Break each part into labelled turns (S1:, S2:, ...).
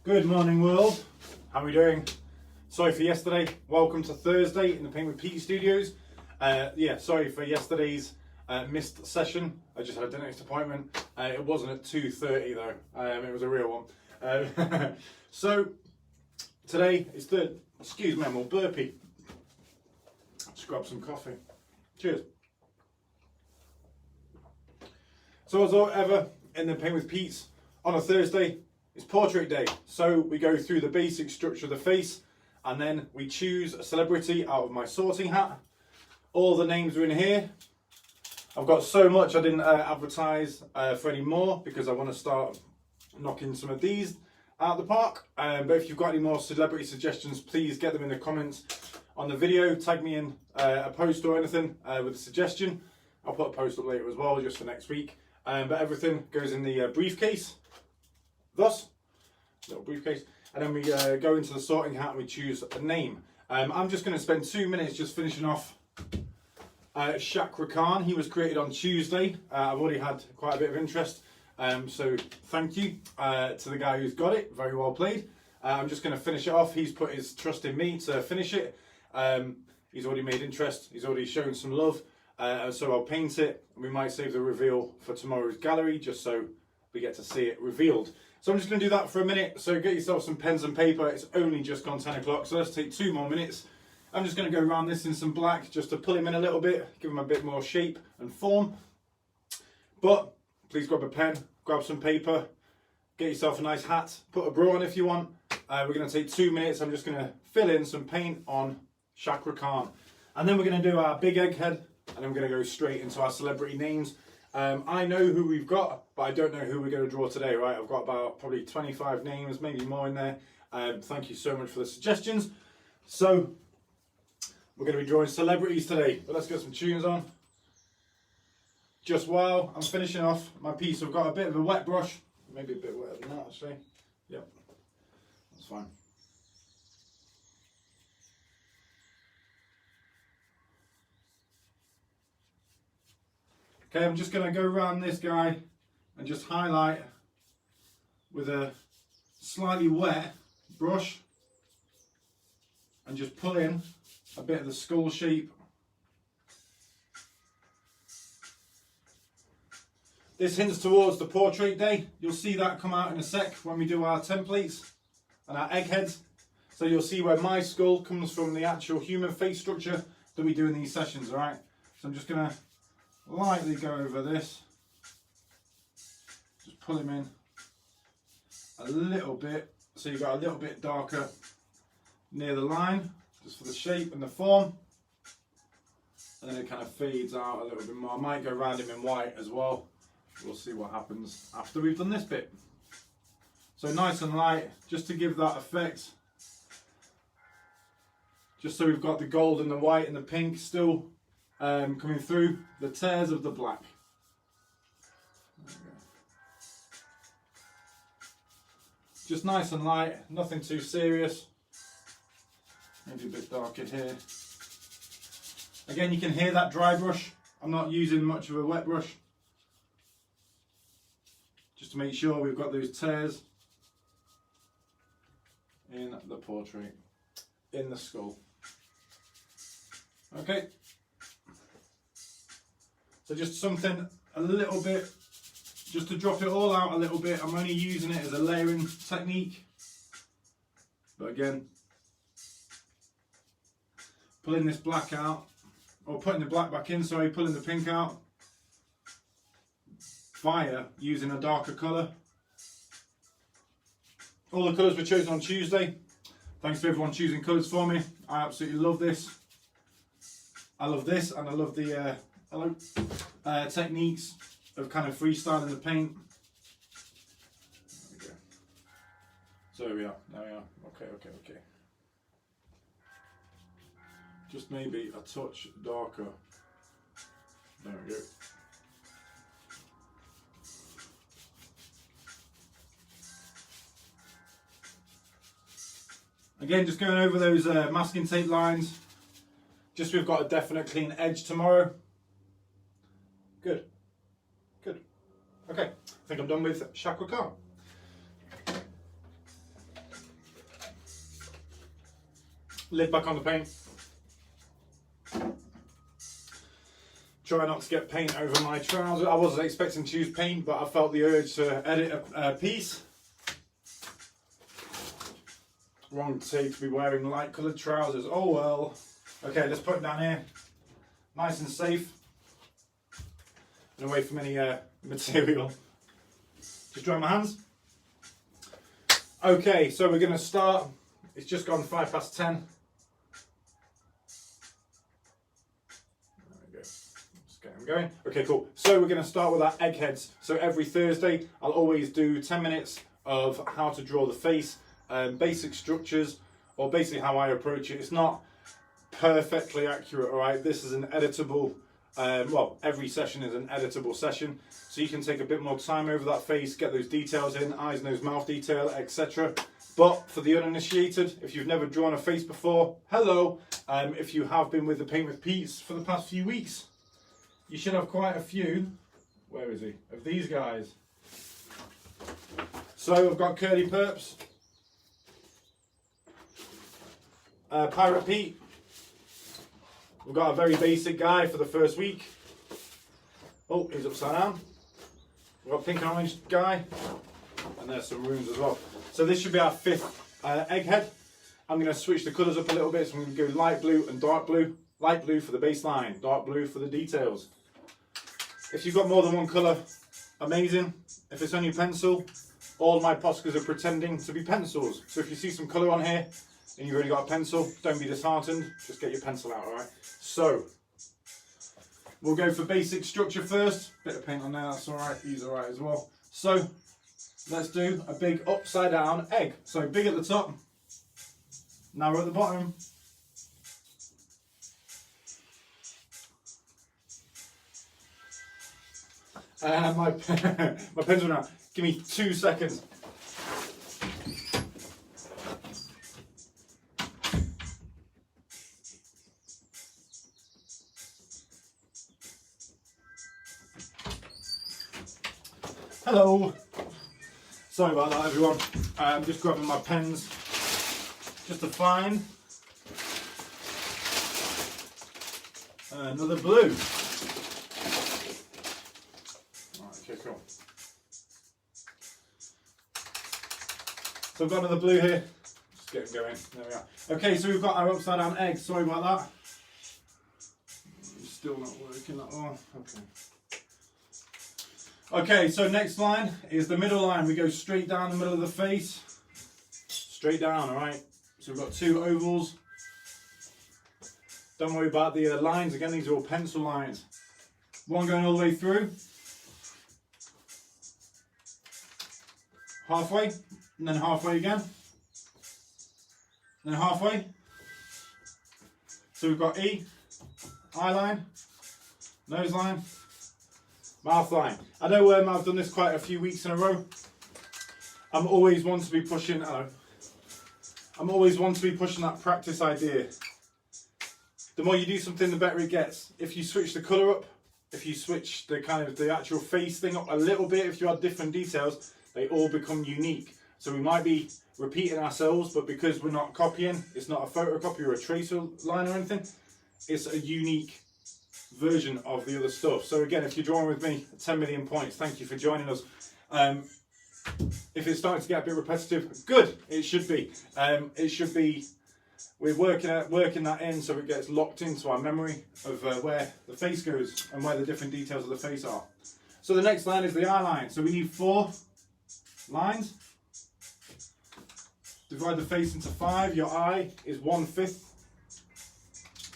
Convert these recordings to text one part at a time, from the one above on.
S1: Good morning, world. How are we doing? Sorry for yesterday. Welcome to Thursday in the Paint with Pete studios. Sorry for yesterday's missed session. I just had a dentist appointment. It wasn't at 2:30 though. It was a real one. So today is excuse me, I'm all burpy. Just grab some coffee. Cheers. So as ever in the Paint with Pete's on a Thursday, it's portrait day. So we go through the basic structure of the face and then we choose a celebrity out of my sorting hat. All the names are in here. I've got so much I didn't advertise for any more because I want to start knocking some of these out of the park. But if you've got any more celebrity suggestions, please get them in the comments on the video. Tag me in a post or anything with a suggestion. I'll put a post up later as well just for next week. But everything goes in the briefcase. Thus, little briefcase, and then we go into the sorting hat and we choose a name. I'm just going to spend 2 minutes just finishing off Shakra Khan. He was created on Tuesday. I've already had quite a bit of interest, so thank you to the guy who's got it. Very well played. I'm just going to finish it off. He's put his trust in me to finish it. He's already made interest. He's already shown some love. So I'll paint it. We might save the reveal for tomorrow's gallery just so we get to see it revealed. So I'm just going to do that for a minute. So get yourself some pens and paper. It's only just gone 10 o'clock, so let's take 2 more minutes. I'm just going to go around this in some black just to pull him in a little bit, give him a bit more shape and form. But please grab a pen, grab some paper, get yourself a nice hat, put a bra on if you want. We're going to take 2 minutes. I'm just going to fill in some paint on Shakra Khan. And then we're going to do our big egghead, and then we're going to go straight into our celebrity names. I know who we've got, but I don't know who we're going to draw today, right? I've got about probably 25 names, maybe more in there. Thank you so much for the suggestions. So, we're going to be drawing celebrities today, but let's get some tunes on. Just while I'm finishing off my piece, I've got a bit of a wet brush, maybe a bit wetter than that actually. Yep, that's fine. Okay, I'm just going to go around this guy and just highlight with a slightly wet brush and just pull in a bit of the skull shape. This hints towards the portrait day. You'll see that come out in a sec when we do our templates and our eggheads. So you'll see where my skull comes from the actual human face structure that we do in these sessions, alright? So I'm just going to lightly go over this, just pull him in a little bit so you've got a little bit darker near the line just for the shape and the form, and then it kind of fades out a little bit more. I might go around him in white as well. We'll see what happens after we've done this bit. So nice and light just to give that effect, just so we've got the gold and the white and the pink still coming through the tears of the black. Just nice and light, nothing too serious. Maybe a bit darker here. Again, you can hear that dry brush. I'm not using much of a wet brush. Just to make sure we've got those tears in the portrait, in the skull. Okay. So just something a little bit, just to drop it all out a little bit. I'm only using it as a layering technique. But again, pulling this black out, or putting the black back in, sorry, pulling the pink out, via using a darker colour. All the colours were chosen on Tuesday. Thanks to everyone choosing colours for me. I absolutely love this. I love this, and I love the techniques of kind of freestyling the paint. There we go. So there we are. There we are. Okay. Just maybe a touch darker. There we go. Again, just going over those masking tape lines. Just we've got a definite clean edge tomorrow. Good. Okay, I think I'm done with Shakra Khan. Lid back on the paint. Try not to get paint over my trousers. I wasn't expecting to use paint, but I felt the urge to edit a piece. Wrong take to be wearing light coloured trousers. Oh well. Okay, let's put it down here. Nice and safe. And away from any material. Just dry my hands. Okay, so we're going to start. It's just gone 10:05. Going. Okay, cool. So we're going to start with our eggheads. So every Thursday, I'll always do 10 minutes of how to draw the face, basic structures, or basically how I approach it. It's not perfectly accurate, all right? This is an editable, well, every session is an editable session. So you can take a bit more time over that face, get those details in, eyes, nose, mouth detail, etc. But for the uninitiated, if you've never drawn a face before, hello. If you have been with the Paint with Pete's for the past few weeks, you should have quite a few, where is he, of these guys. So I've got Curly Perps, Pirate Pete, we've got a very basic guy for the first week. Oh, he's upside down. We've got Pink and Orange guy, and there's some runes as well. So this should be our 5th egghead. I'm going to switch the colours up a little bit, so I'm going to go light blue and dark blue. Light blue for the baseline, dark blue for the details. If you've got more than one colour, amazing. If it's on your pencil, all my Poscas are pretending to be pencils. So if you see some colour on here and you've only got a pencil, don't be disheartened, just get your pencil out, alright? So, we'll go for basic structure first. Bit of paint on there, that's alright, he's alright as well. So, let's do a big upside down egg. So big at the top, narrow at the bottom. My pen's run out. Give me 2 seconds. Hello. Sorry about that, everyone. I'm just grabbing my pens just to find another blue. Okay, cool. So I've got another blue here. Just get it going. There we are. Okay, so we've got our upside down egg. Sorry about that. It's still not working that well. Okay. Okay, so next line is the middle line. We go straight down the middle of the face. Straight down, alright? So we've got 2 ovals. Don't worry about the lines. Again, these are all pencil lines. One going all the way through. Halfway, and then halfway again. And then halfway. So we've got E, eye line, nose line, mouth line. I know I've done this quite a few weeks in a row. I'm always one to be pushing, I'm always one to be pushing that practice idea. The more you do something, the better it gets. If you switch the colour up, if you switch the kind of the actual face thing up a little bit, if you add different details, they all become unique. So we might be repeating ourselves, but because we're not copying, it's not a photocopy or a tracer line or anything, it's a unique version of the other stuff. So again, if you're drawing with me, 10 million points, thank you for joining us. If it's starting to get a bit repetitive, good, it should be. We're working that in so it gets locked into our memory of where the face goes and where the different details of the face are. So the next line is the eye line. So we need 4 lines. Divide the face into 5. Your eye is 1/5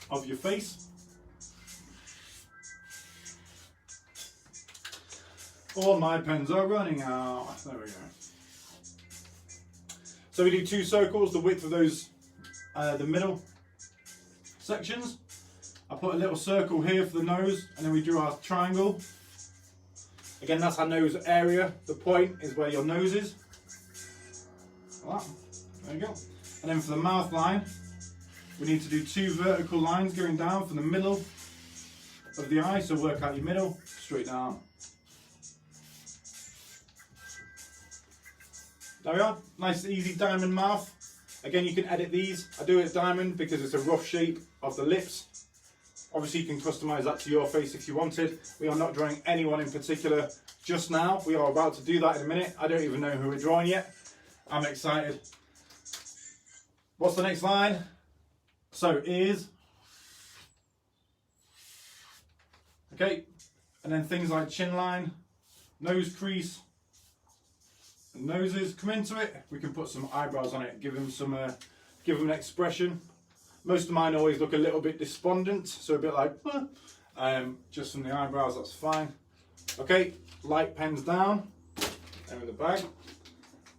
S1: of your face. All my pens are running out. There we go. So we do 2 circles, the width of those, the middle sections. I put a little circle here for the nose, and then we drew our triangle. Again, that's our nose area. The point is where your nose is. Like that. There you go. And then for the mouth line, we need to do 2 vertical lines going down from the middle of the eye. So work out your middle, straight down. There we are. Nice easy diamond mouth. Again, you can edit these. I do it diamond because it's a rough shape of the lips. Obviously, you can customize that to your face if you wanted. We are not drawing anyone in particular just now. We are about to do that in a minute. I don't even know who we're drawing yet. I'm excited. What's the next line? So, ears. Okay, and then things like chin line, nose crease, and noses come into it. We can put some eyebrows on it, give them an expression. Most of mine always look a little bit despondent, so a bit like, just from the eyebrows, that's fine. Okay, light pens down, and in the bag.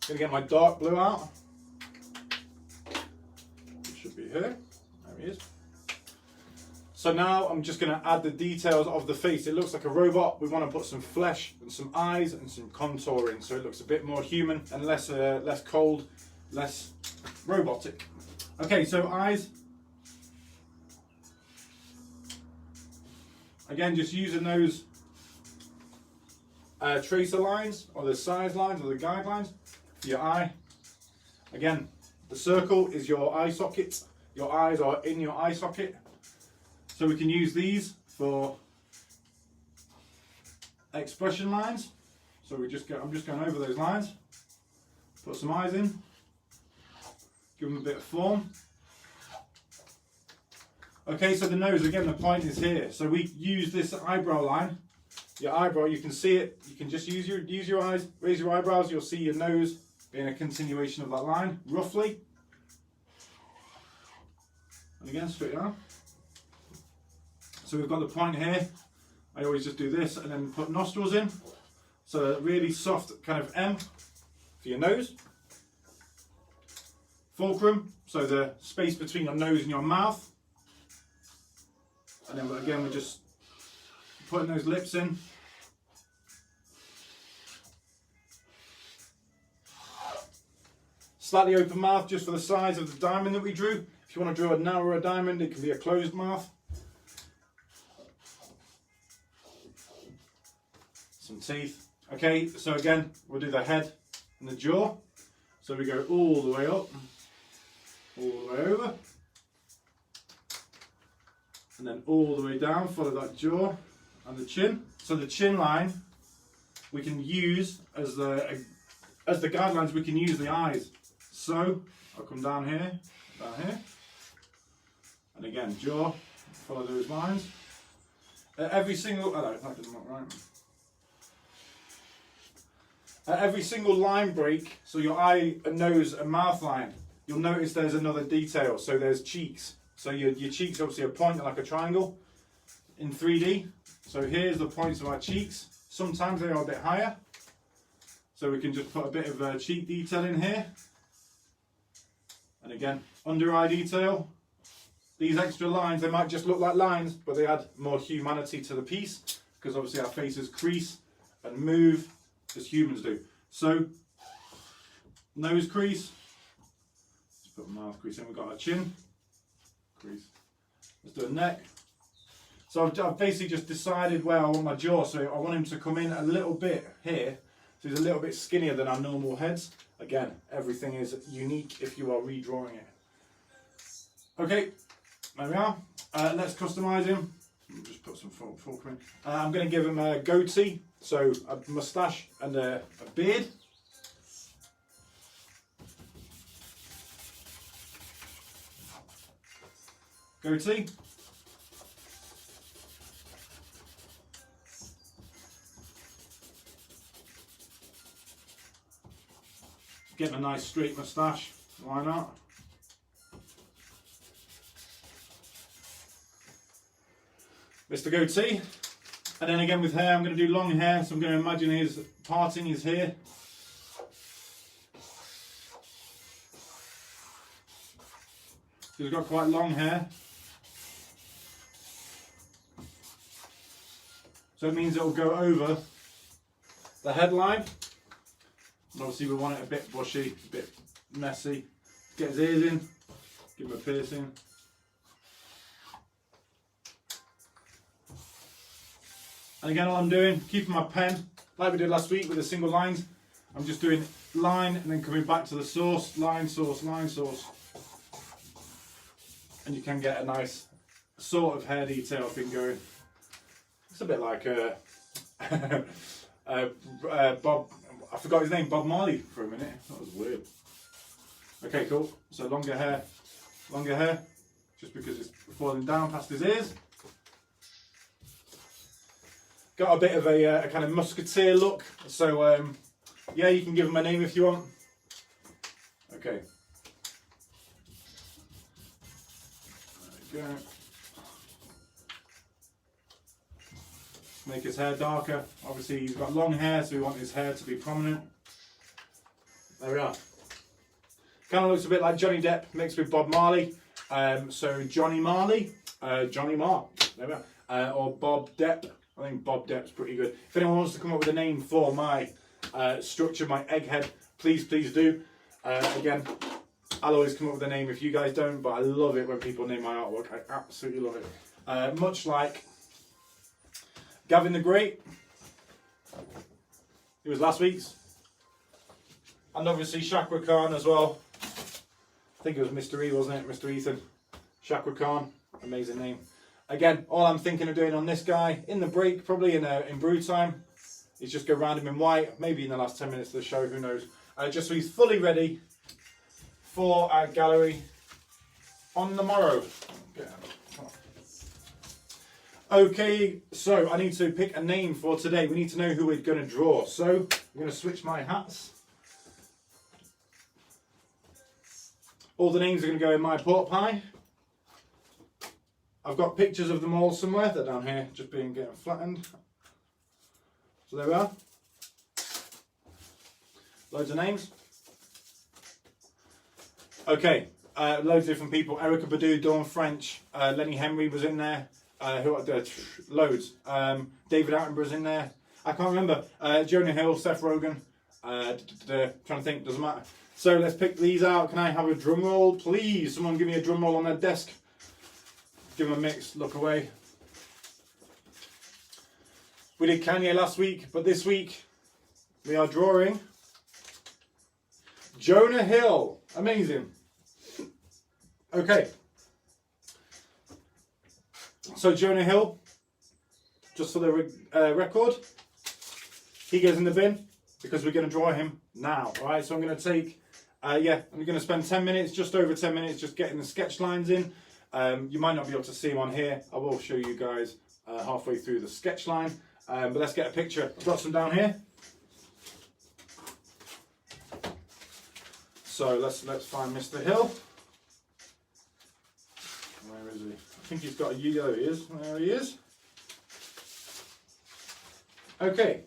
S1: Gonna get my dark blue out. It should be here. There he is. So now I'm just going to add the details of the face. It looks like a robot. We want to put some flesh and some eyes and some contouring, so it looks a bit more human and less cold, less robotic. Okay, so eyes. Again, just using those tracer lines or the size lines or the guidelines for your eye. Again, the circle is your eye socket. Your eyes are in your eye socket. So we can use these for expression lines. So I'm just going over those lines. Put some eyes in. Give them a bit of form. Okay, so the nose, again, the point is here. So we use this eyebrow line. Your eyebrow, you can see it. You can just use your eyes, raise your eyebrows. You'll see your nose being a continuation of that line, roughly. And again, straight down. So we've got the point here. I always just do this and then put nostrils in. So a really soft kind of M for your nose. Fulcrum, so the space between your nose and your mouth. And then again, we're just putting those lips in. Slightly open mouth just for the size of the diamond that we drew. If you want to draw a narrower diamond, it can be a closed mouth. Some teeth. Okay, so again, we'll do the head and the jaw. So we go all the way up, all the way over, and then all the way down, follow that jaw and the chin. So the chin line, we can use as the guidelines, we can use the eyes. So I'll come down here, and again, jaw, follow those lines. Every single, that didn't look right. Every single line break, so your eye, and nose and mouth line, you'll notice there's another detail. So there's cheeks. So your cheeks obviously are pointed like a triangle in 3D. So here's the points of our cheeks. Sometimes they are a bit higher. So we can just put a bit of cheek detail in here. And again, under eye detail. These extra lines, they might just look like lines, but they add more humanity to the piece, because obviously our faces crease and move as humans do. So, nose crease. Let's put a mouth crease in. We've got our chin crease. Let's do a neck. So I've basically just decided where I want my jaw. So I want him to come in a little bit here. So he's a little bit skinnier than our normal heads. Again, everything is unique if you are redrawing it. Okay, there we are. Let's customize him. Just put some fulcrum in. I'm going to give him a goatee, so a moustache and a beard. Goatee. Get him a nice straight moustache, why not? Mr. Goatee. And then again with hair, I'm going to do long hair, so I'm going to imagine his parting is here. He's got quite long hair. So it means it will go over the headline. And obviously we want it a bit bushy, a bit messy. Get his ears in, give him a piercing. And again, all I'm doing, keeping my pen, like we did last week with the single lines, I'm just doing line and then coming back to the source, line, source, line, source. And you can get a nice sort of hair detail thing going. It's a bit like Bob, I forgot his name, Bob Marley for a minute. That was weird. Okay, cool. So longer hair, just because it's falling down past his ears. Got a bit of a kind of musketeer look. So yeah, you can give him a name if you want. Okay. There we go. Make his hair darker. Obviously he's got long hair, so we want his hair to be prominent. There we are. Kind of looks a bit like Johnny Depp mixed with Bob Marley. So Johnny Marley, Johnny Marr, there we are. Or Bob Depp. I think Bob Depp's pretty good. If anyone wants to come up with a name for my structure, my egghead, please do. Again, I'll always come up with a name if you guys don't, but I love it when people name my artwork. I absolutely love it. Much like Gavin the Great. It was last week's. And obviously Shakra Khan as well. I think it was Mr. E, wasn't it? Mr. Ethan. Shakra Khan. Amazing name. Again, all I'm thinking of doing on this guy, in the break, probably in brew time, is just go round him in white. Maybe in the last 10 minutes of the show, who knows. Just so he's fully ready for our gallery on the morrow. Okay, so I need to pick a name for today. We need to know who we're going to draw. So I'm going to switch my hats. All the names are going to go in my pork pie. I've got pictures of them all somewhere. They're down here, just getting flattened. So there we are. Loads of names. Okay, loads of different people. Erica Badu, Dawn French, Lenny Henry was in there. Loads. David Attenborough's in there. I can't remember. Jonah Hill, Seth Rogen. Trying to think, doesn't matter. So let's pick these out. Can I have a drum roll, please? Someone give me a drum roll on their desk. Give them a mix, look away. We did Kanye last week, but this week we are drawing Jonah Hill. Amazing. Okay. So Jonah Hill, just for the record, he goes in the bin because we're going to draw him now. All right, so I'm going to take, I'm going to spend 10 minutes, just over 10 minutes, just getting the sketch lines in. You might not be able to see him on here. I will show you guys halfway through the sketch line. But let's get a picture. I've got some down here. So let's find Mr. Hill. Where is he? I think he's got a there he is. There he is. Okay.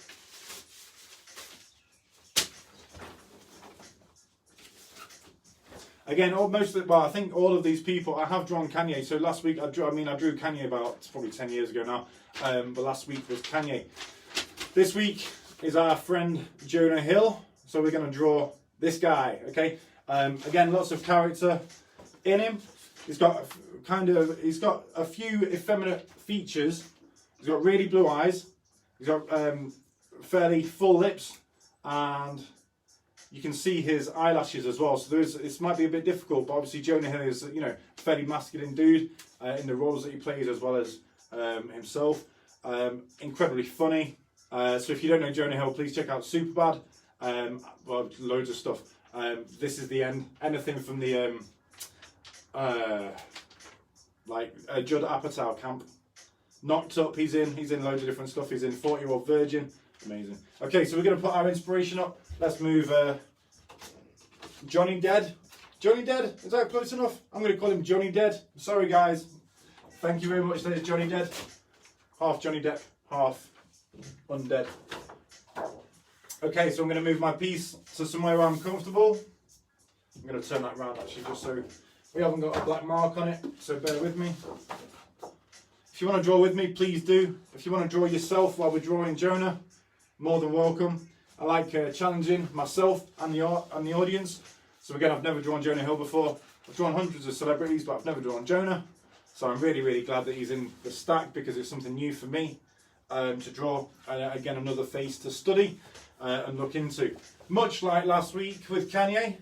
S1: Again, I think all of these people, I have drawn Kanye. So last week, I drew Kanye about probably 10 years ago now. But last week was Kanye. This week is our friend Jonah Hill. So we're going to draw this guy, okay? Again, lots of character in him. He's got a few effeminate features. He's got really blue eyes. He's got fairly full lips, and you can see his eyelashes as well. So this might be a bit difficult, but obviously Jonah Hill is, a fairly masculine dude in the roles that he plays, as well as himself. Incredibly funny. So if you don't know Jonah Hill, please check out Superbad. Well, loads of stuff. This is the end. Anything from the Judd Apatow camp. Knocked Up, he's in loads of different stuff. He's in 40-Year-Old Virgin. Amazing. Okay, so we're going to put our inspiration up. Let's move Johnny Dead. Johnny Dead, is that close enough? I'm going to call him Johnny Dead. Sorry guys. Thank you very much. There's Johnny Dead. Half Johnny Depp, half undead. Okay, so I'm going to move my piece to somewhere where I'm comfortable. I'm going to turn that around actually, just so we haven't got a black mark on it, so bear with me. If you want to draw with me, please do. If you want to draw yourself while we're drawing Jonah, more than welcome. I like challenging myself and the audience. So again, I've never drawn Jonah Hill before. I've drawn hundreds of celebrities, but I've never drawn Jonah. So I'm really, really glad that he's in the stack, because it's something new for me to draw. Again, another face to study. and look into. Much like last week with Kanye,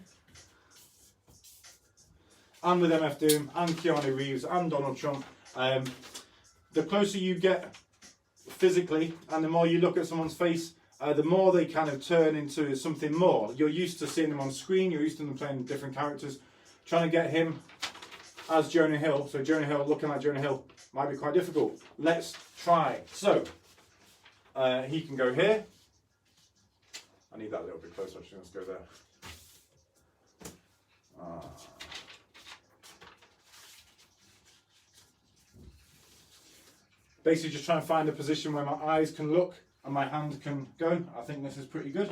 S1: and with MF Doom, and Keanu Reeves, and Donald Trump, the closer you get physically, and the more you look at someone's face, the more they kind of turn into something more. You're used to seeing them on screen, you're used to them playing different characters. Trying to get him as Jonah Hill, so Jonah Hill looking like Jonah Hill, might be quite difficult. Let's try. So, he can go here. I need that a little bit closer, actually. Let's go there. Basically just try and find a position where my eyes can look and my hand can go. I think this is pretty good.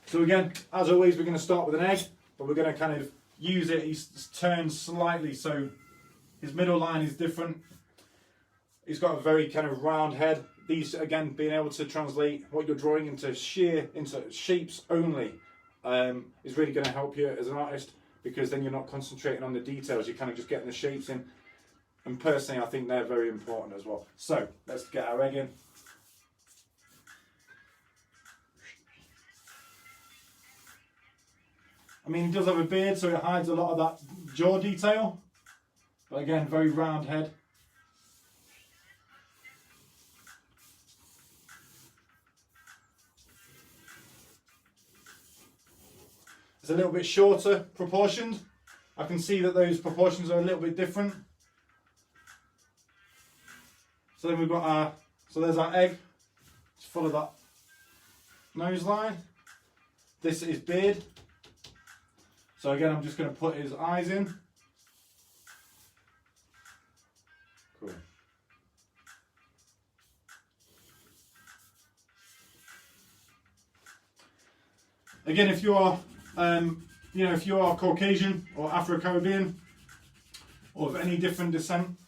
S1: So again, as always, we're going to start with an egg, but we're going to kind of use it. He's turned slightly, so his middle line is different. He's got a very kind of round head. These, again, being able to translate what you're drawing into shapes only is really going to help you as an artist, because then you're not concentrating on the details, you're kind of just getting the shapes in. And personally, I think they're very important as well. So, let's get our egg in. I mean, he does have a beard, so it hides a lot of that jaw detail. But again, very round head. It's a little bit shorter proportioned. I can see that those proportions are a little bit different. So then we've got our, so there's our egg. It's full of that nose line. This is beard. So again, I'm just going to put his eyes in. Cool. Again, if you are, if you are Caucasian or Afro-Caribbean or of any different descent,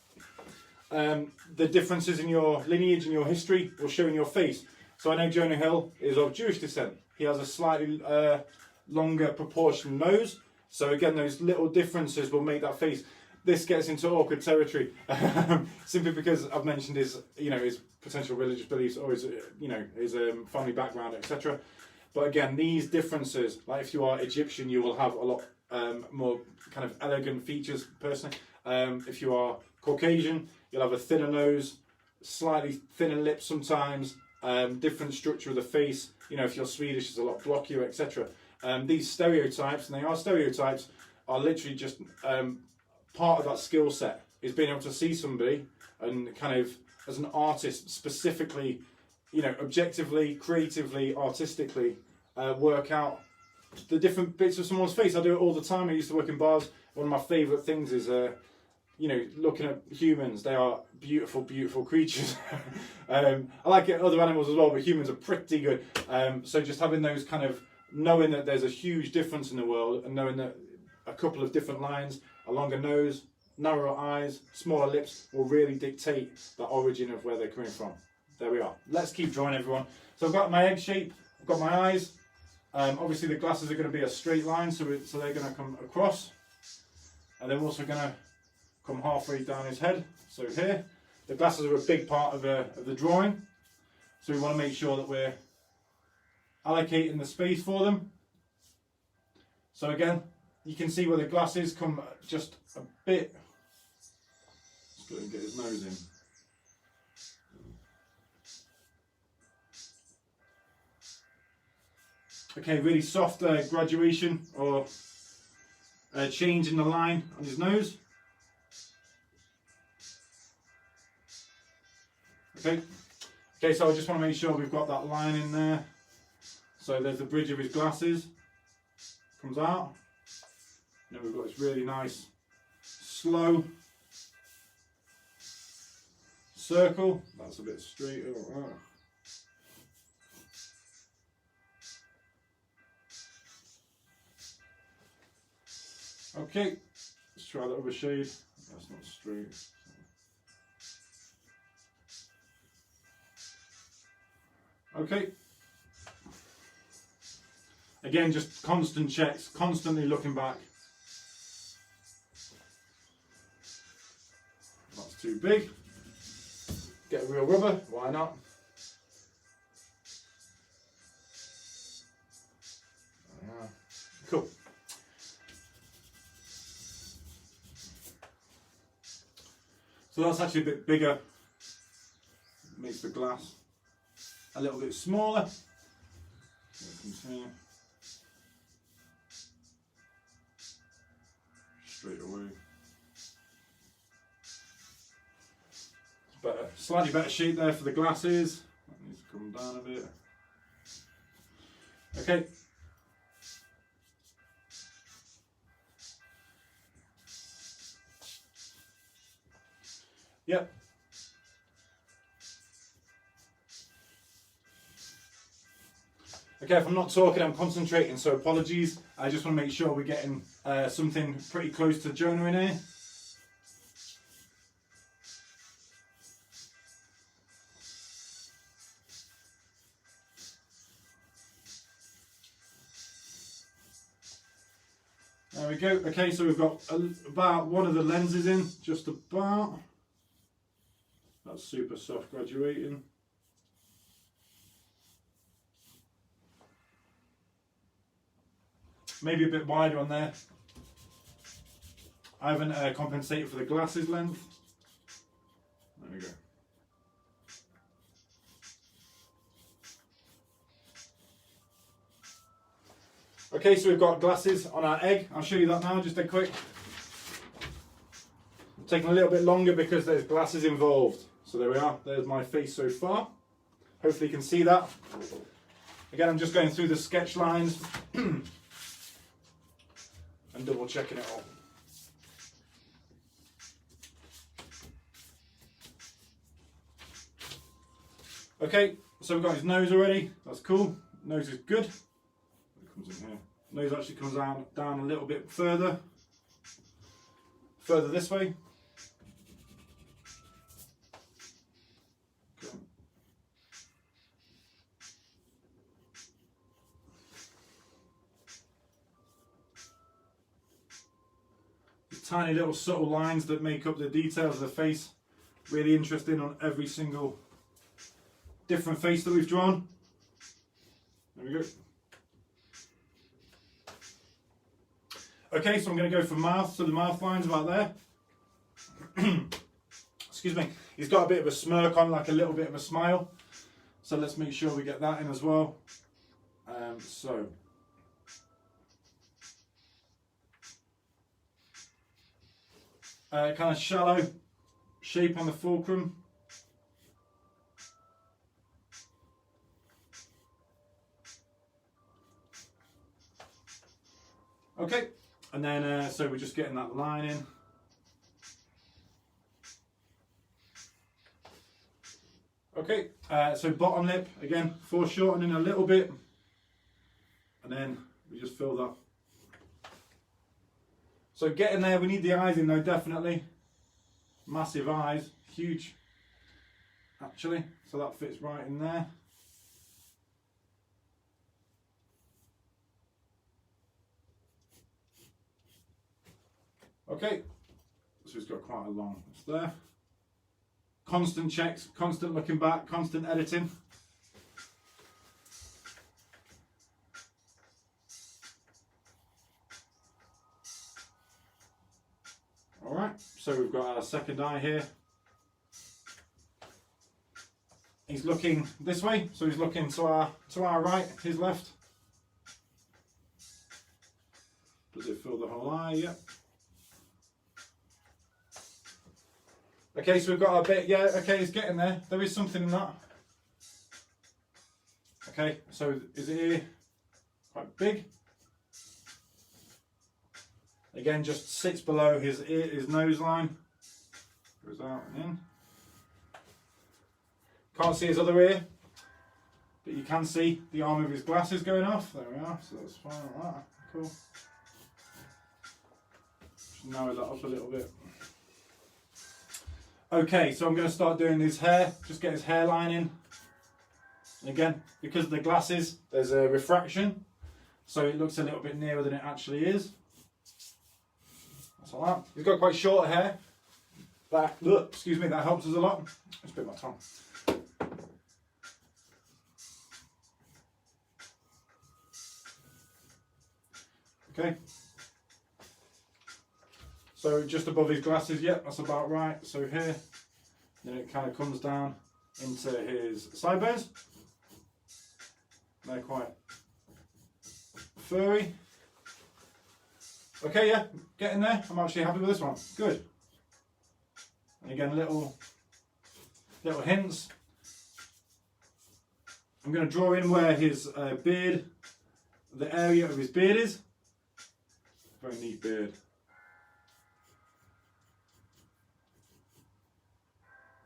S1: the differences in your lineage and your history will show in your face. So I know Jonah Hill is of Jewish descent. He has a slightly longer proportioned nose. So again, those little differences will make that face. This gets into awkward territory, simply because I've mentioned his potential religious beliefs or his family background, etc. But again, these differences, like if you are Egyptian, you will have a lot more kind of elegant features personally. If you are Caucasian, you'll have a thinner nose, slightly thinner lips sometimes, different structure of the face. You know, if you're Swedish, it's a lot blockier, etc. These stereotypes, and they are stereotypes, are literally just part of that skill set, is being able to see somebody and kind of, as an artist, specifically, objectively, creatively, artistically, work out the different bits of someone's face. I do it all the time. I used to work in bars. One of my favourite things is, looking at humans. They are beautiful, beautiful creatures. I like other animals as well, but humans are pretty good. So just having those kind of, knowing that there's a huge difference in the world, and knowing that a couple of different lines, a longer nose, narrower eyes, smaller lips, will really dictate the origin of where they're coming from. There we are. Let's keep drawing, everyone. So I've got my egg shape, I've got my eyes. Obviously the glasses are going to be a straight line, so they're going to come across. And they're also going to come halfway down his head. So here, the glasses are a big part of the drawing. So we want to make sure that we're allocating the space for them. So again, you can see where the glasses come just a bit. Let's go and get his nose in. Okay, really soft graduation or change in the line on his nose. Okay, so I just want to make sure we've got that line in there. So there's the bridge of his glasses, comes out. Then we've got this really nice, slow circle. That's a bit straight. Okay, let's try that other shade. That's not straight. Okay. Again, just constant checks, constantly looking back. That's too big. Get a real rubber, why not? Cool. So that's actually a bit bigger. Makes the glass a little bit smaller. Straight away. It's better, slightly better shape there for the glasses. That needs to come down a bit. Okay. Yep. Okay, if I'm not talking, I'm concentrating, so apologies. I just want to make sure we're getting something pretty close to Jonah in here. There we go. Okay, so we've got about one of the lenses in, just about. That's super soft graduating. Maybe a bit wider on there. I haven't compensated for the glasses length. There we go. Okay, so we've got glasses on our egg. I'll show you that now, just a quick. It's taking a little bit longer because there's glasses involved. So there we are, there's my face so far. Hopefully you can see that. Again, I'm just going through the sketch lines and double checking it all. Okay, so we've got his nose already, that's cool. Nose is good. It comes in here. Nose actually comes down a little bit further this way. Okay. The tiny little subtle lines that make up the details of the face. Really interesting on every single different face that we've drawn. There we go. Okay, so I'm going to go for mouth, so the mouth line's about there. Excuse me. He's got a bit of a smirk on, like a little bit of a smile. So let's make sure we get that in as well. Kind of shallow shape on the fulcrum. Okay, and then so we're just getting that line in. Okay, so bottom lip, again, foreshortening a little bit, and then we just fill that. So getting there, we need the eyes in though, definitely. Massive eyes, huge, actually, so that fits right in there. Okay, so it's got quite a long, it's there. Constant checks, constant looking back, constant editing. Alright, so we've got our second eye here. He's looking this way, so he's looking to our right, his left. Does it fill the whole eye? Yep. Okay, so we've got a bit, yeah, okay, it's getting there. There is something in that. Okay, so is it here? Quite big. Again, just sits below his ear, his nose line. Goes out and in. Can't see his other ear, but you can see the arm of his glasses going off. There we are, so that's fine like that. Cool. Just narrow that up a little bit. Okay, so I'm going to start doing his hair, just get his hairline in. And again, because of the glasses, there's a refraction, so it looks a little bit nearer than it actually is. That's like that. He's got quite short hair. That, look, excuse me, that helps us a lot. Just bit my tongue. Okay. So just above his glasses, yep, that's about right. So here, then it kind of comes down into his sideburns. They're quite furry. Okay, yeah, getting there. I'm actually happy with this one. Good. And again, little hints. I'm going to draw in where his beard, the area of his beard is. Very neat beard.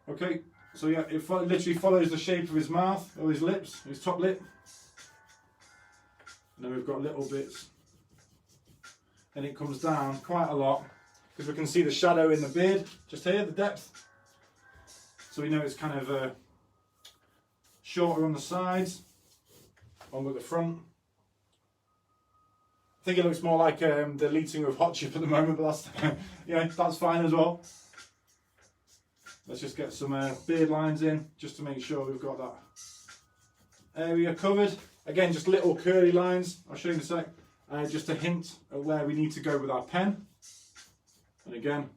S1: Okay, so yeah, it literally follows the shape of his mouth, or his lips, his top lip. And then we've got little bits. And it comes down quite a lot, because we can see the shadow in the beard, just here, the depth. So we know it's kind of shorter on the sides, longer at the front. I think it looks more like the lead singer of Hot Chip at the moment, but that's, yeah, that's fine as well. Let's just get some beard lines in, just to make sure we've got that area covered. Again, just little curly lines, I'll show you in a sec, just a hint at where we need to go with our pen. And again,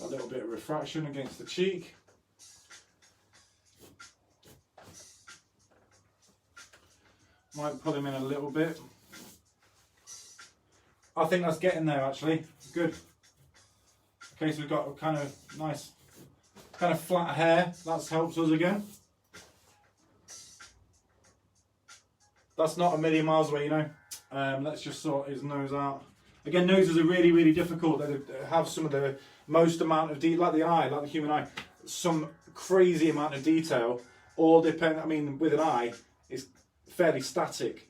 S1: a little bit of refraction against the cheek. Might pull him in a little bit. I think that's getting there actually, good. Okay, so we've got a kind of nice, kind of flat hair, that helps us again. That's not a million miles away, you know. Let's just sort his nose out. Again, noses are really, really difficult. They have some of the most amount of detail, like the eye, like the human eye, some crazy amount of detail. All depend, I mean, with an eye, it's fairly static.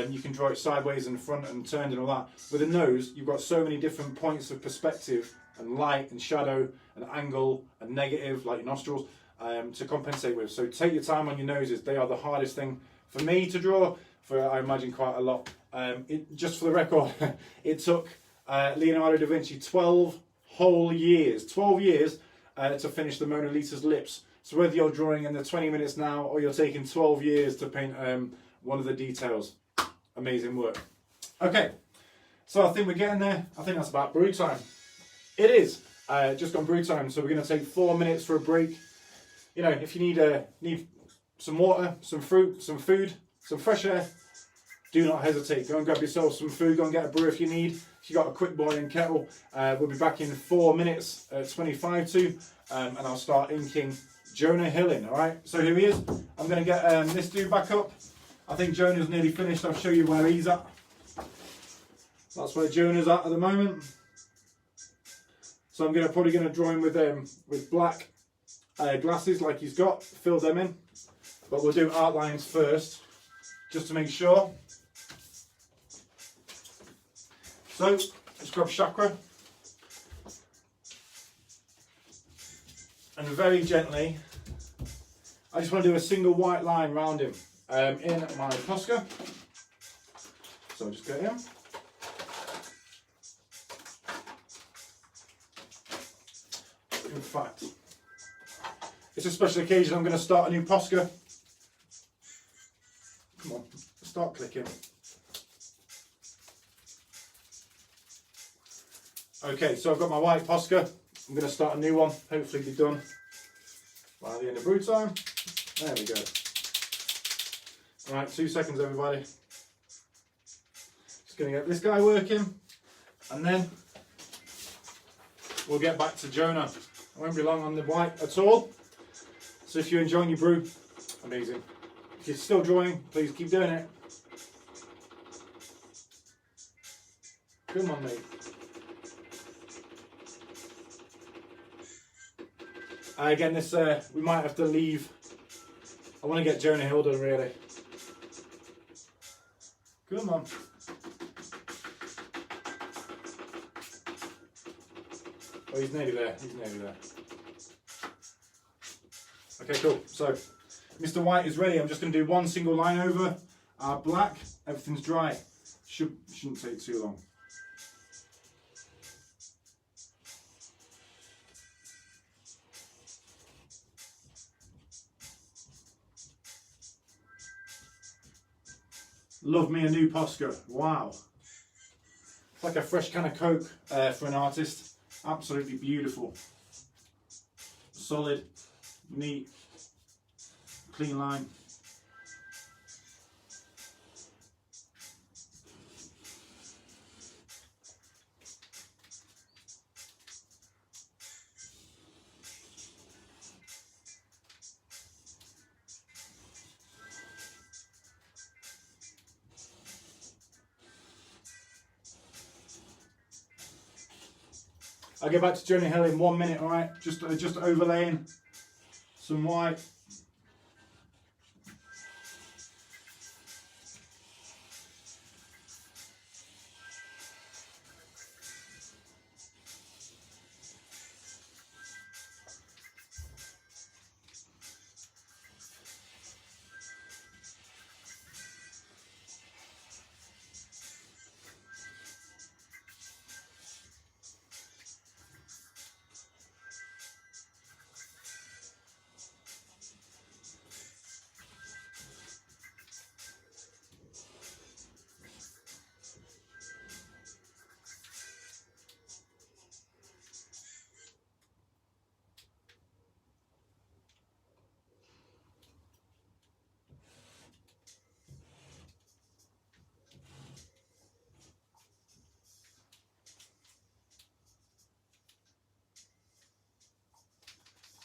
S1: You can draw it sideways and front and turned and all that. With a nose, you've got so many different points of perspective and light and shadow and angle and negative, like your nostrils, to compensate with. So take your time on your noses. They are the hardest thing for me to draw, for I imagine quite a lot. Just for the record, it took Leonardo da Vinci 12 whole years, 12 years to finish the Mona Lisa's lips. So whether you're drawing in the 20 minutes now or you're taking 12 years to paint one of the details, amazing work. Okay, so I think we're getting there. I think that's about brew time. It is just gone brew time, so we're going to take 4 minutes for a break. You know, if you need some water, some fruit, some food, some fresh air, do not hesitate. Go and grab yourself some food. Go and get a brew if you need. If you've got a quick boiling kettle, we'll be back in 4 minutes, 25 to, and I'll start inking Jonah Hill in. All right, so here he is. I'm going to get this dude back up. I think Jonah's nearly finished. I'll show you where he's at. That's where Jonah's at the moment. So I'm probably going to draw him with black glasses like he's got. Fill them in. But we'll do outlines first, just to make sure. So let's grab Chakra. And very gently, I just want to do a single white line round him in my Posca. So I'll just get him. In fact, it's a special occasion. I'm going to start a new Posca. Come on, start clicking. Okay, so I've got my white Posca. I'm going to start a new one. Hopefully be done by the end of brew time. There we go. Right, 2 seconds everybody. Just going to get this guy working, and then we'll get back to Jonah. I won't be long on the white at all. So if you're enjoying your brew, amazing. If you're still drawing, please keep doing it. Come on, mate. Again, this we might have to leave. I want to get Jonah Hill done, really. Come on. Oh, he's nearly there. He's nearly there. Okay, cool. So, Mr. White is ready. I'm just going to do one single line over our black. Everything's dry. Shouldn't take too long. Love me a new Posca. Wow. like a fresh can of Coke for an artist. Absolutely beautiful. Solid, neat, clean line. I'll get back to Jonah Hill in 1 minute, alright? Just overlaying some white.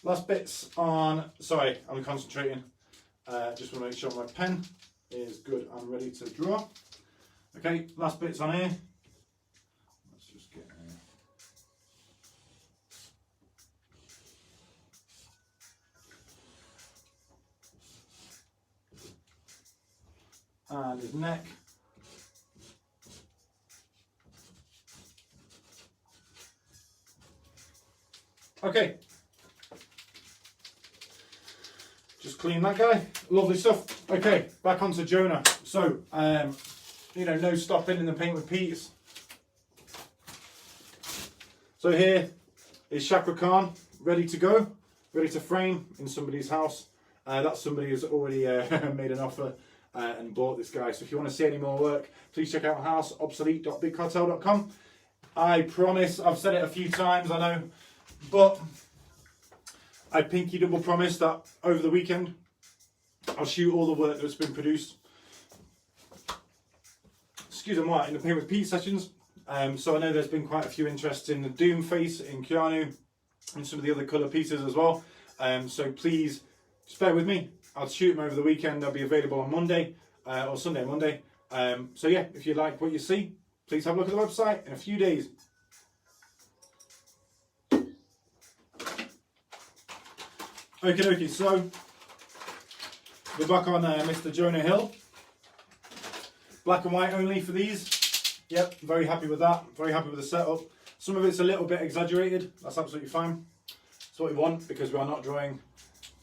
S1: Last bits on, sorry, I'm concentrating. Just want to make sure my pen is good and ready to draw. Okay, last bits on here. Let's just get and his neck. Okay. Just clean that guy. Lovely stuff. Okay, back onto Jonah. So, you know, no stopping in the paint with Pete's. So here is Shakra Khan, ready to go, ready to frame in somebody's house. That somebody has already made an offer and bought this guy. So if you want to see any more work, please check out houseobsolete.bigcartel.com. I promise, I've said it a few times, I know, but I pinky double promise that over the weekend I'll shoot all the work that's been produced. Excuse me, in the Paint with Pete sessions. So I know there's been quite a few interests in the Doom face, in Keanu, and some of the other colour pieces as well. So please, just bear with me. I'll shoot them over the weekend. They'll be available on Monday or Sunday, Monday. So yeah, if you like what you see, please have a look at the website in a few days. Okay, so we're back on Mr. Jonah Hill. Black and white only for these. Yep, very happy with that. Very happy with the setup. Some of it's a little bit exaggerated. That's absolutely fine. That's what we want because we are not drawing.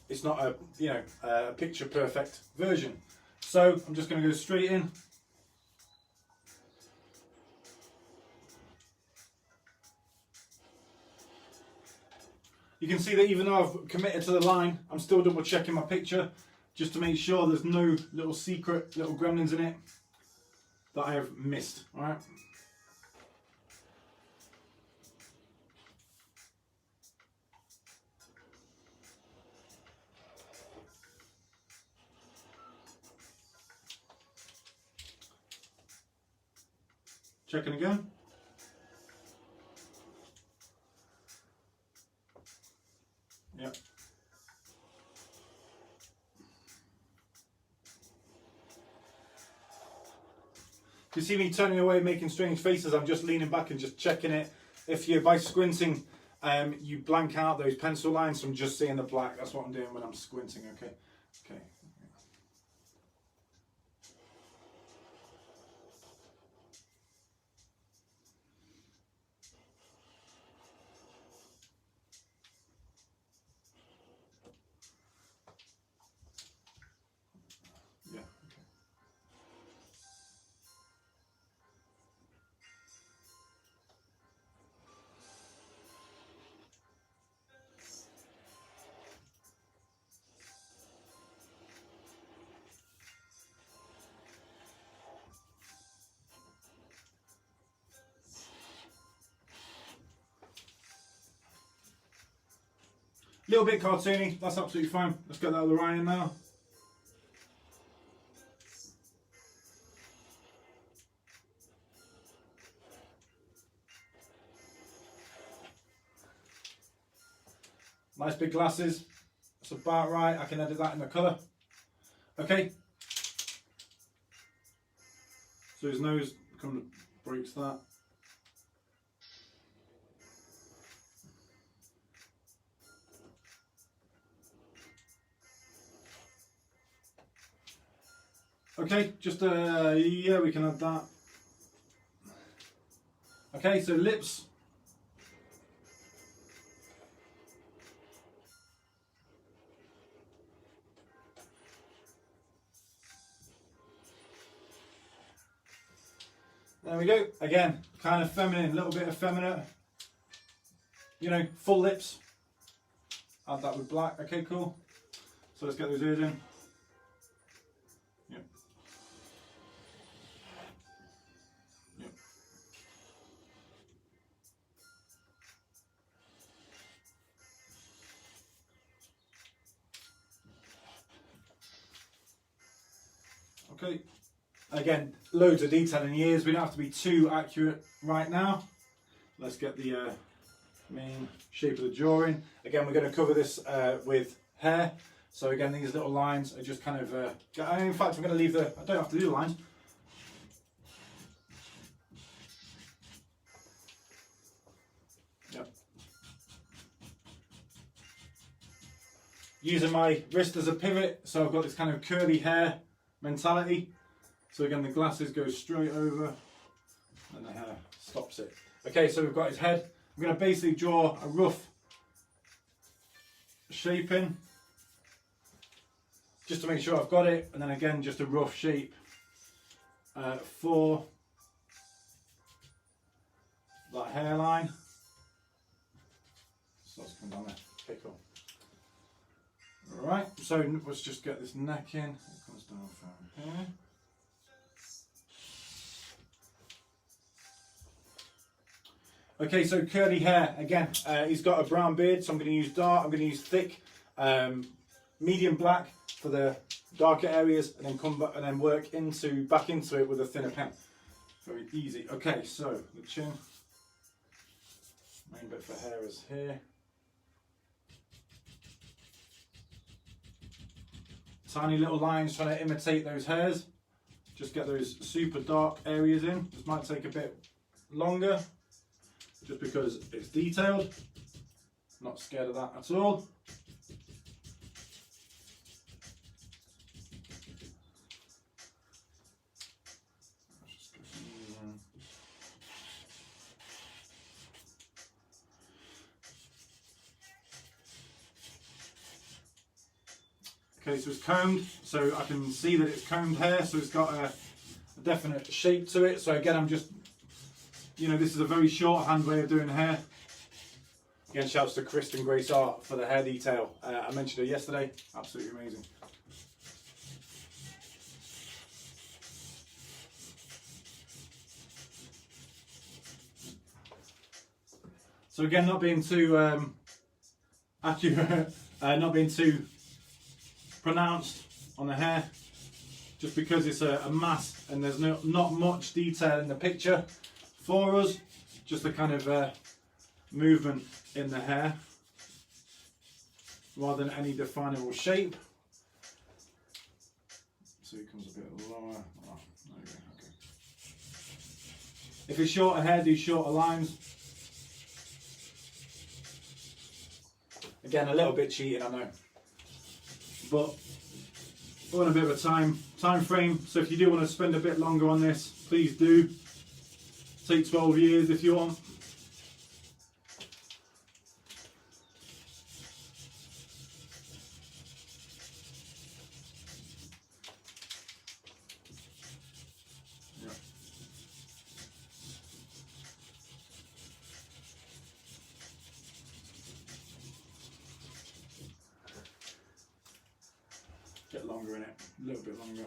S1: It's not a, you know, a picture perfect version. So I'm just going to go straight in. You can see that even though I've committed to the line, I'm still double checking my picture just to make sure there's no little secret little gremlins in it that I have missed. All right. Checking again. Yep. You see me turning away, making strange faces. I'm just leaning back and just checking it. If you, by squinting, you blank out those pencil lines from just seeing the black. That's what I'm doing when I'm squinting. Okay. Okay. Yeah. Little bit cartoony, that's absolutely fine. Let's get that other eye in now. Nice big glasses. That's about right. I can edit that in the colour. Okay. So his nose kind of breaks that. Okay, just yeah, we can add that. Okay, so lips. There we go. Again, kind of feminine, a little bit effeminate. You know, full lips. Add that with black. Okay, cool. So let's get those ears in. Yep. Yep. Okay. Again, loads of detail in the ears. We don't have to be too accurate right now. Let's get the main shape of the jaw in. Again, we're going to cover this with hair. So again, these little lines are just kind of, in fact, I'm going to leave I don't have to do the lines. Yep. Using my wrist as a pivot, so I've got this kind of curly hair mentality. So again, the glasses go straight over and the hair stops it. Okay, so we've got his head. I'm going to basically draw a rough shape in, just to make sure I've got it, and then again, just a rough shape for that hairline. So let's come down there. Okay, cool. Alright, so let's just get this neck in. It comes down from here. Okay, so curly hair, again, he's got a brown beard, so I'm going to use dark, I'm going to use thick, medium black for the darker areas, and then come back and then work back into it with a thinner pen. Very easy. Okay, so the chin, main bit for hair is here. Tiny little lines trying to imitate those hairs. Just get those super dark areas in. This might take a bit longer, just because it's detailed. Not scared of that at all. Okay, so it's combed, so I can see that it's combed hair, so it's got a definite shape to it. So again, I'm just, you know, this is a very shorthand way of doing hair. Again, shouts to Kristen Grace Art for the hair detail. I mentioned her yesterday. Absolutely amazing. So again, not being too accurate, not being too pronounced on the hair, just because it's a mass and there's not much detail in the picture for us, just a kind of movement in the hair rather than any definable shape. So it comes a bit lower. Oh, there we go. Okay. If it's shorter hair, do shorter lines. Again, a little bit cheating, I know, but we're on a bit of a time frame. So if you do want to spend a bit longer on this, please do. Take 12 years if you want. Yeah. Get longer in it, a little bit longer.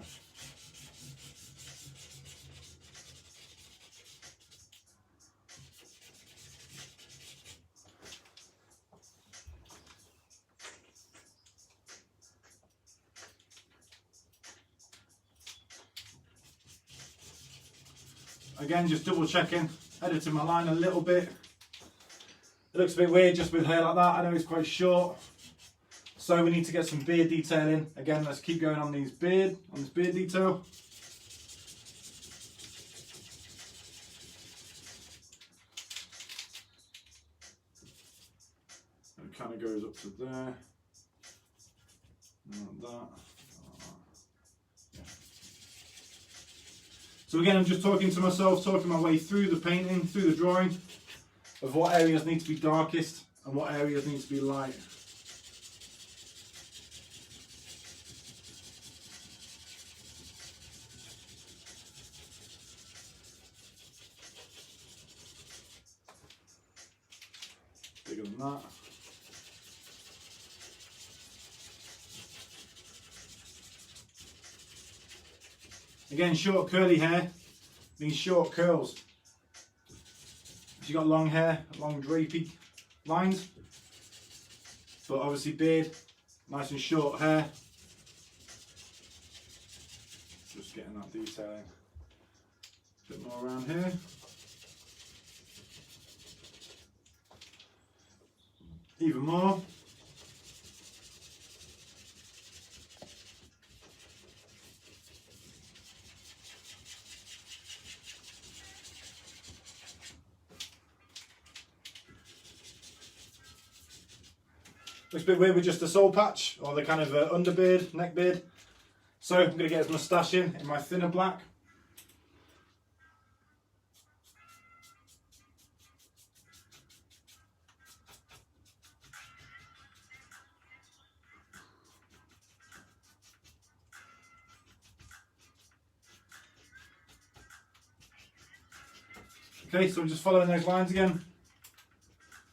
S1: again, just double checking, editing my line a little bit. It looks a bit weird just with hair like that. I know it's quite short. So we need to get some beard detail in. Again, let's keep going on this beard detail. It kind of goes up to there. Like that. Yeah. So again, I'm just talking to myself, talking my way through the painting, through the drawing, of what areas need to be darkest and what areas need to be light. Bigger than that. Again, short curly hair means short curls. If you've got long hair, long drapey lines, but obviously beard, nice and short hair. Just getting that detail in. A bit more around here. Even more. Looks a bit weird with just the soul patch or the kind of underbeard, neck beard. So I'm going to get his moustache in my thinner black. Okay, so I'm just following those lines again.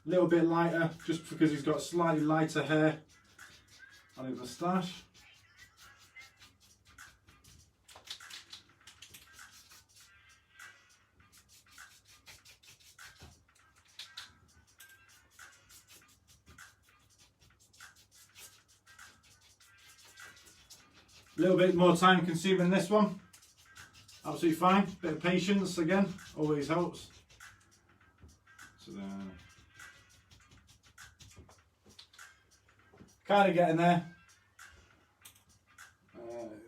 S1: A little bit lighter, just because he's got slightly lighter hair on his moustache. A little bit more time consuming this one. Absolutely fine. Bit of patience again, always helps. So then, kind of getting there.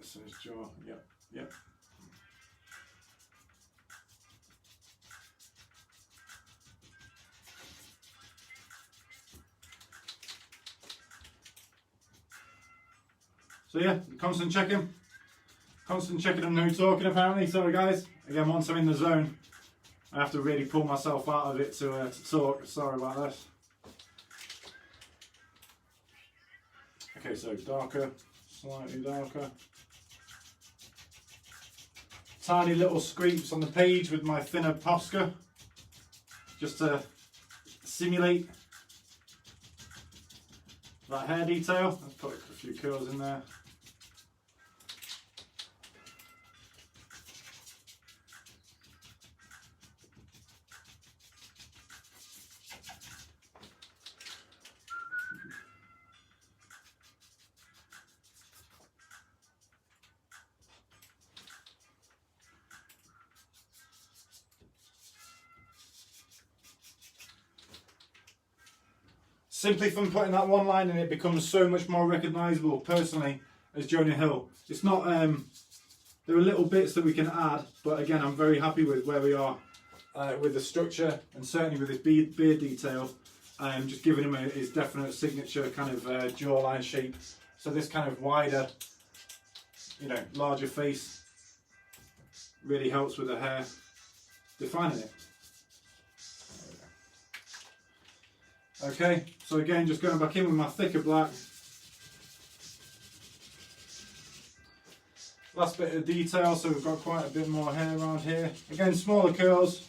S1: So his jaw, yep. So yeah, constant checking and no talking apparently. Sorry guys, again once I'm in the zone I have to really pull myself out of it to talk. Sorry about this. Okay, so darker, slightly darker. Tiny little scrapes on the page with my thinner Posca, just to simulate that hair detail. Let's put a few curls in there. Simply from putting that one line in, it becomes so much more recognisable personally as Jonah Hill. It's not, there are little bits that we can add, but again I'm very happy with where we are with the structure and certainly with his beard detail. Just giving him his definite signature kind of jawline shape. So this kind of wider, larger face really helps with the hair, defining it. Okay, so again, just going back in with my thicker black. Last bit of detail, so we've got quite a bit more hair around here. Again, smaller curls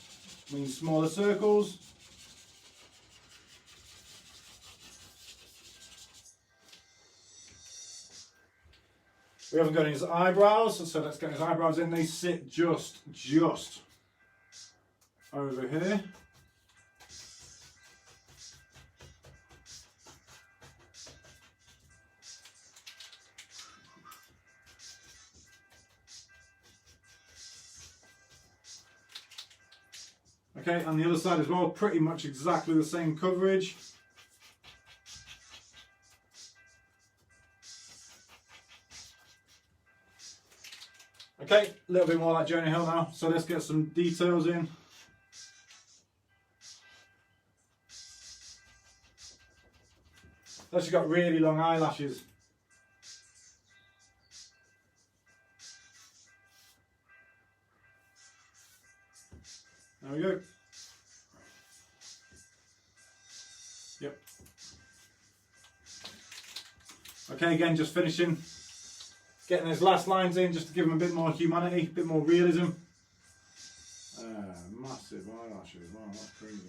S1: means smaller circles. We haven't got his eyebrows, so let's get his eyebrows in. They sit just over here. Okay, and the other side as well, pretty much exactly the same coverage. Okay, a little bit more like Jonah Hill now, so let's get some details in. She's got really long eyelashes. There we go. Yep. Okay, again, just finishing. Getting those last lines in just to give them a bit more humanity, a bit more realism. Massive eyelashes, wow, that's crazy.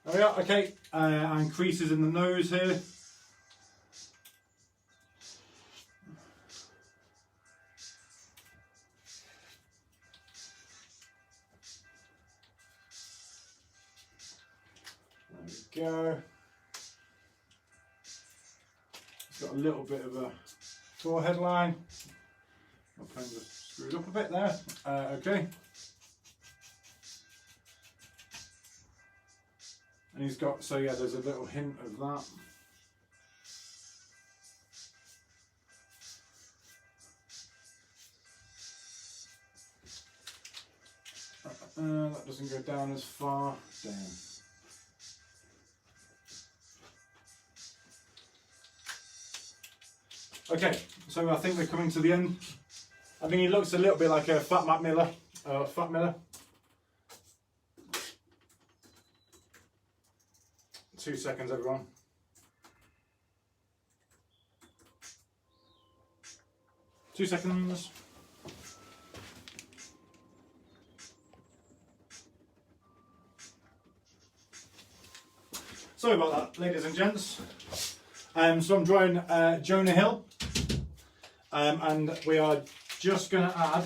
S1: There we are, okay, and creases in the nose here. There we go. It's got a little bit of a forehead line. My pen just screwed up a bit there. Okay. And he's got, so yeah, there's a little hint of that. That doesn't go down as far. Damn. Okay, so I think we're coming to the end. I think he looks a little bit like a Fat Mac Miller. Fat Miller. 2 seconds, everyone. Two seconds. Sorry about that, ladies and gents. So I'm drawing Jonah Hill, and we are just going to add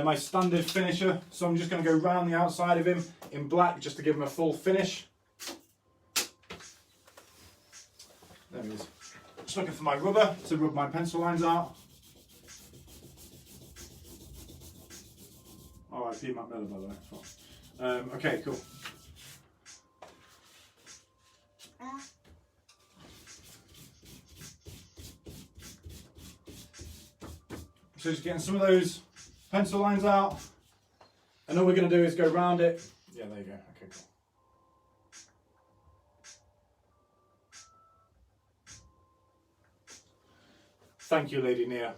S1: my standard finisher. So I'm just going to go round the outside of him in black just to give him a full finish. There he is. Just looking for my rubber to rub my pencil lines out. R.I.P. Mac Miller, by the way. Okay, cool. So just getting some of those pencil lines out, and all we're going to do is go round it. Yeah, there you go. Okay, cool. Thank you, Lady Nia.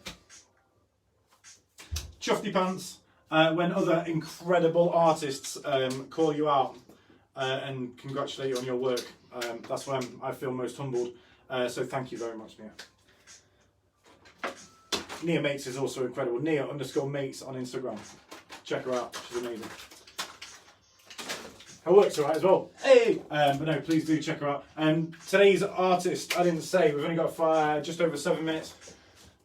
S1: Chuffy pants. When other incredible artists call you out and congratulate you on your work, that's when I feel most humbled. So thank you very much, Nia. Nia Mates is also incredible. Nia_Mates on Instagram. Check her out. She's amazing. Her work's alright as well. Hey! But no, please do check her out. Today's artist, I didn't say, we've only got just over 7 minutes.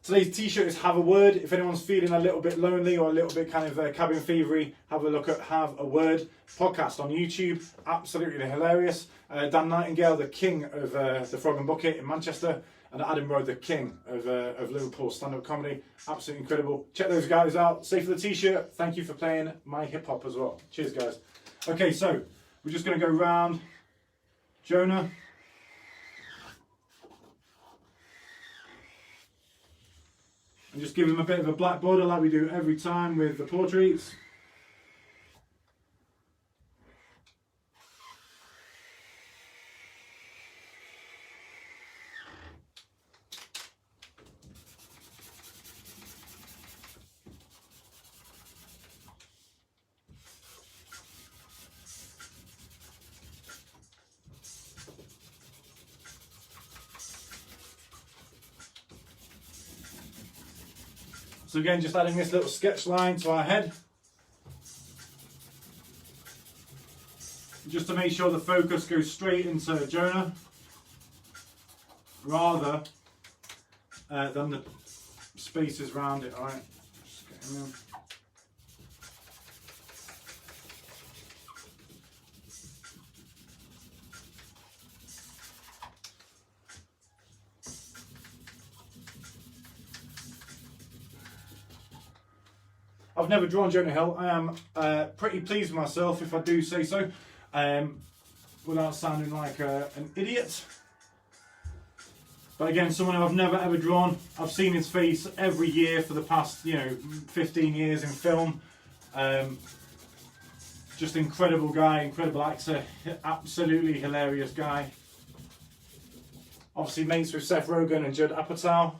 S1: Today's t-shirt is Have a Word. If anyone's feeling a little bit lonely or a little bit kind of cabin fevery, have a look at Have a Word podcast on YouTube. Absolutely hilarious. Dan Nightingale, the king of the Frog and Bucket in Manchester, and Adam Rowe, the king of Liverpool stand-up comedy. Absolutely incredible. Check those guys out. Save for the t-shirt. Thank you for playing my hip-hop as well. Cheers, guys. Okay, so we're just going to go round Jonah. And just give him a bit of a black border like we do every time with the portraits. So again, just adding this little sketch line to our head. Just to make sure the focus goes straight into Jonah, rather than the spaces around it, alright? Just get him in. I've never drawn Jonah Hill. I am pretty pleased with myself, if I do say so, without sounding like an idiot. But again, someone who I've never ever drawn. I've seen his face every year for the past, 15 years in film. Just incredible guy, incredible actor, absolutely hilarious guy. Obviously mates with Seth Rogen and Judd Apatow.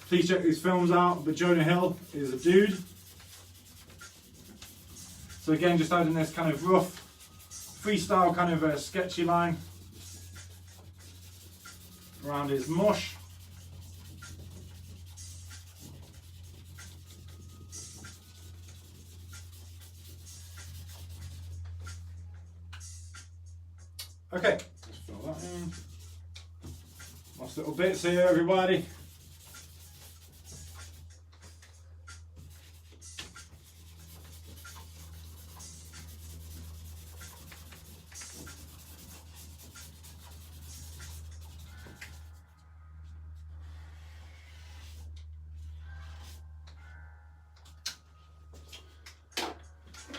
S1: Please check these films out, but Jonah Hill is a dude. So again, just adding this kind of rough, freestyle kind of sketchy line around his mush. Okay, let's fill that in. Lost little bits here, everybody.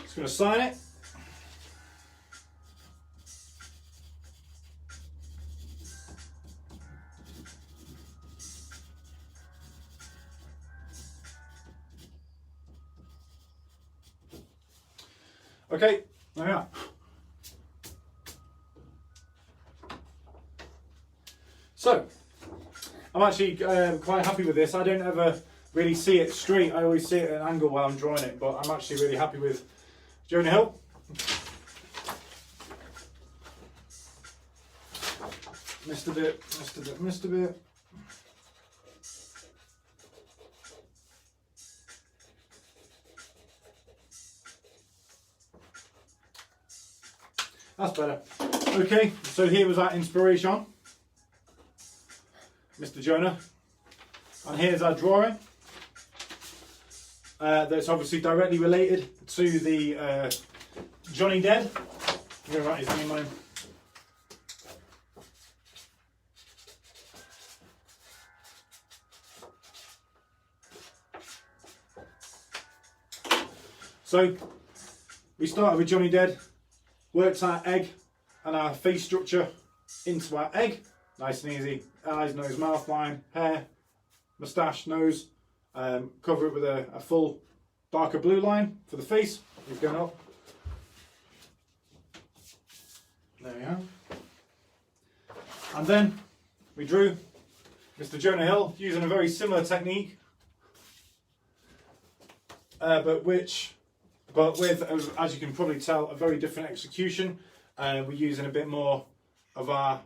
S1: Just going to sign it. Okay, there we are. So, I'm actually quite happy with this. I don't ever really see it straight. I always see it at an angle while I'm drawing it, but I'm actually really happy with Jonah Hill. Missed a bit, missed a bit, missed a bit. That's better. Okay, so here was our inspiration, Mr. Jonah. And here's our drawing. That's obviously directly related to the Johnny Dead. I'm going to write his name on him. So, we started with Johnny Dead. Worked our egg and our face structure into our egg. Nice and easy. Eyes, nose, mouth line, hair, moustache, nose. Cover it with a full darker blue line for the face. Keep going up. There we are. And then we drew Mr. Jonah Hill using a very similar technique, but with, as you can probably tell, a very different execution. We're using a bit more of our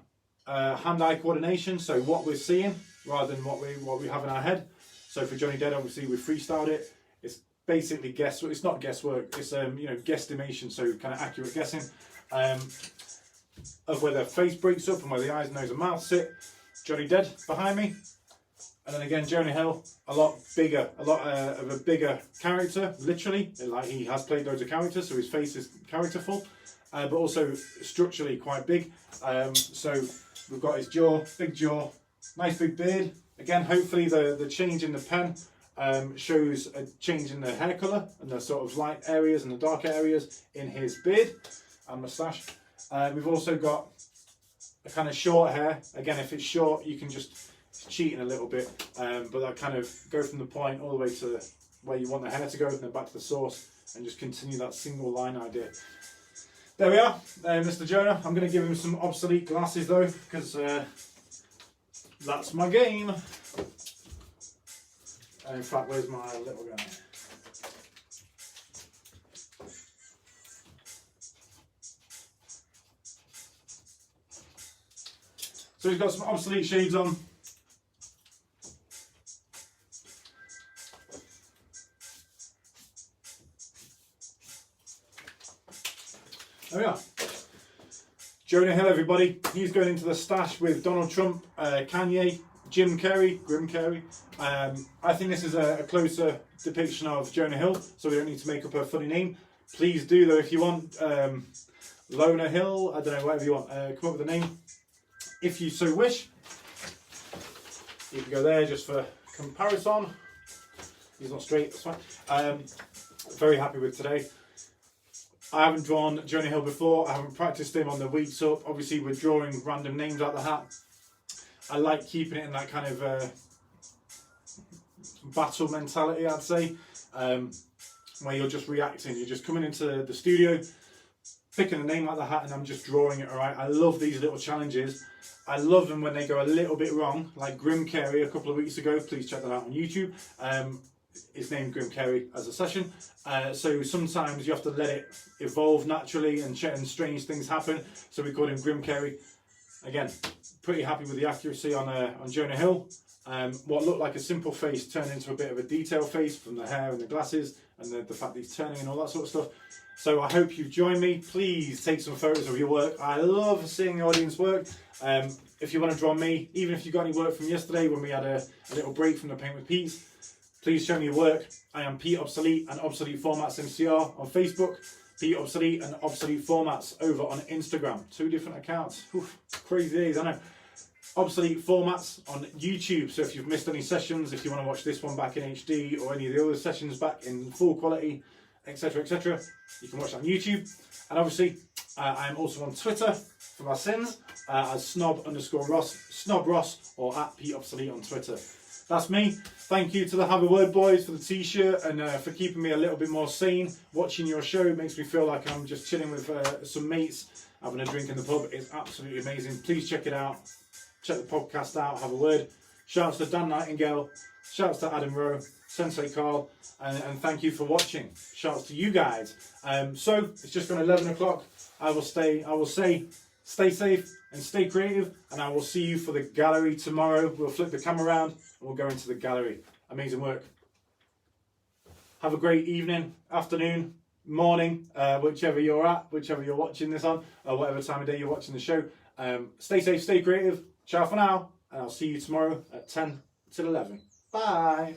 S1: hand-eye coordination, so what we're seeing rather than what we have in our head. So for Johnny Dead, obviously we freestyled it. It's basically guesswork. It's not guesswork. It's guesstimation, so kind of accurate guessing of where the face breaks up and where the eyes, nose, and mouth sit. Johnny Dead behind me. And then again, Jonah Hill, a lot of a bigger character, literally. Like, he has played loads of characters, so his face is characterful, but also structurally quite big. So we've got his jaw, big jaw, nice big beard. Again, hopefully the change in the pen shows a change in the hair colour and the sort of light areas and the darker areas in his beard and moustache. We've also got a kind of short hair. Again, if it's short, you can just... It's cheating a little bit, but I kind of go from the point all the way to where you want the hair to go and then back to the source and just continue that single line idea. There we are, Mr. Jonah. I'm going to give him some obsolete glasses though, because that's my game. And in fact, where's my little guy? So he's got some obsolete shades on. There we are. Jonah Hill, everybody. He's going into the stash with Donald Trump, Kanye, Jim Carrey, Grim Carrey. I think this is a closer depiction of Jonah Hill, so we don't need to make up a funny name. Please do, though, if you want. Lona Hill, I don't know, whatever you want. Come up with a name, if you so wish. You can go there just for comparison. He's not straight, that's fine. Very happy with today. I haven't drawn Jonah Hill before. I haven't practiced him on the weeks up. Obviously, we're drawing random names out the hat. I like keeping it in that kind of battle mentality, I'd say, where you're just reacting. You're just coming into the studio, picking a name out the hat, and I'm just drawing it, all right? I love these little challenges. I love them when they go a little bit wrong, like Grim Carey a couple of weeks ago. Please check that out on YouTube. It's named Grim Carey as a session. So sometimes you have to let it evolve naturally and strange things happen. So we called him Grim Carey. Again, pretty happy with the accuracy on Jonah Hill. What looked like a simple face turned into a bit of a detailed face from the hair and the glasses and the fact that he's turning and all that sort of stuff. So I hope you've joined me. Please take some photos of your work. I love seeing the audience work. If you want to draw me, even if you got any work from yesterday when we had a little break from the Paint with Pete, please show me your work. I am Pete Obsolete and Obsolete Formats MCR on Facebook, Pete Obsolete and Obsolete Formats over on Instagram. 2 different accounts. Oof, crazy days, I know. Obsolete Formats on YouTube. So if you've missed any sessions, if you want to watch this one back in HD or any of the other sessions back in full quality, etc., etc., you can watch that on YouTube. And obviously, I am also on Twitter for my sins as snob_Ross, or at Pete Obsolete on Twitter. That's me. Thank you to the Have a Word boys for the t-shirt and for keeping me a little bit more sane. Watching your show makes me feel like I'm just chilling with some mates, having a drink in the pub. It's absolutely amazing. Please check it out. Check the podcast out. Have a word. Shouts to Dan Nightingale. Shouts to Adam Rowe, Sensei Carl, and thank you for watching. Shouts to you guys. So it's just gone 11 o'clock. I will say, stay safe and stay creative, and I will see you for the gallery tomorrow. We'll flip the camera around and we'll go into the gallery. Amazing work. Have a great evening, afternoon, morning, whichever you're at, whichever you're watching this on, or whatever time of day you're watching the show. Stay safe, stay creative. Ciao for now, and I'll see you tomorrow at 10 till 11. Bye.